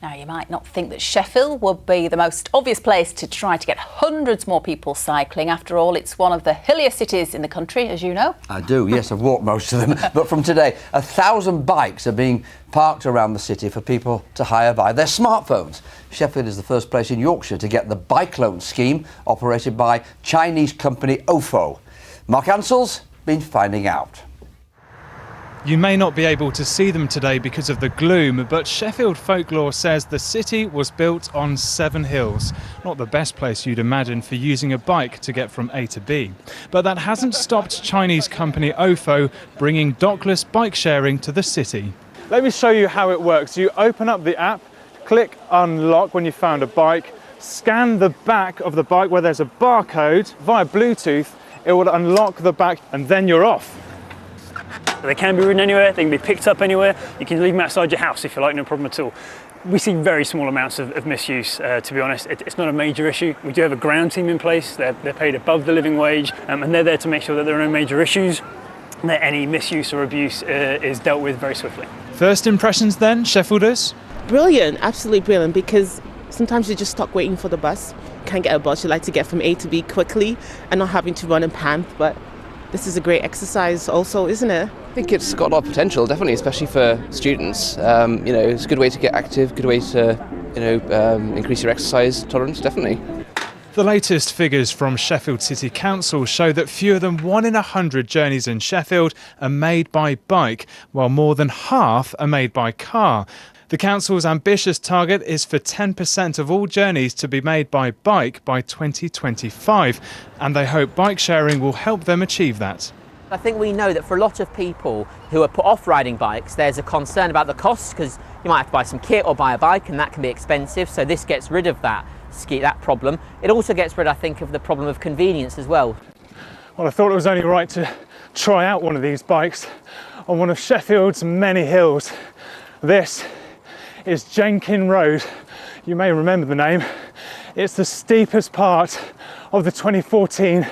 Now, you might not think that Sheffield would be the most obvious place to try to get hundreds more people cycling. After all, it's one of the hillier cities in the country, as you know. I do, yes, I've walked most of them. But from today, 1,000 bikes are being parked around the city for people to hire by their smartphones. Sheffield is the first place in Yorkshire to get the bike loan scheme operated by Chinese company OFO. Mark Ansell's been finding out. You may not be able to see them today because of the gloom, but Sheffield folklore says the city was built on 7 hills. Not the best place you'd imagine for using a bike to get from A to B. But that hasn't stopped Chinese company OFO bringing dockless bike sharing to the city. Let me show you how it works. You open up the app, click unlock when you found a bike, scan the back of the bike where there's a barcode via Bluetooth. It will unlock the back and then you're off. They can be ridden anywhere, they can be picked up anywhere. You can leave them outside your house if you like, no problem at all. We see very small amounts of misuse, to be honest. It's not a major issue. We do have a ground team in place. They're paid above the living wage, and they're there to make sure that there are no major issues, and that any misuse or abuse is dealt with very swiftly. First impressions then, Sheffielders? Brilliant, absolutely brilliant, because sometimes you're just stuck waiting for the bus. You can't get a bus, you like to get from A to B quickly and not having to run and pant, but this is a great exercise also, isn't it? I think it's got a lot of potential, definitely, especially for students. It's a good way to get active, good way to, increase your exercise tolerance, definitely. The latest figures from Sheffield City Council show that fewer than 1 in 100 journeys in Sheffield are made by bike, while more than half are made by car. The council's ambitious target is for 10% of all journeys to be made by bike by 2025, and they hope bike sharing will help them achieve that. I think we know that for a lot of people who are put off riding bikes, there's a concern about the costs because you might have to buy some kit or buy a bike and that can be expensive, so this gets rid of that problem. It also gets rid, I think, of the problem of convenience as well. Well, I thought it was only right to try out one of these bikes on one of Sheffield's many hills. This is Jenkin Road. You may remember the name. It's the steepest part of the 2014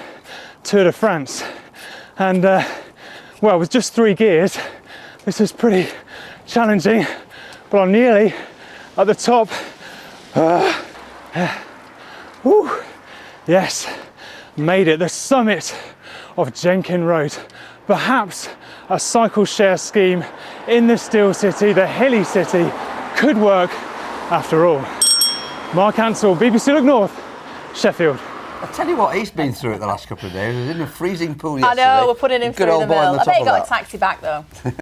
Tour de France. And well, with just 3 gears, this is pretty challenging, but I'm nearly at the top. Yes, made it, the summit of Jenkin Road. Perhaps a cycle share scheme in the Steel City, the hilly city, could work after all. Mark Ansell, BBC Look North, Sheffield. I'll tell you what he's been through it the last couple of days. He was in a freezing pool I yesterday. know, we're putting him Good through old the boy on mill. the I top bet he of got that. a taxi back though.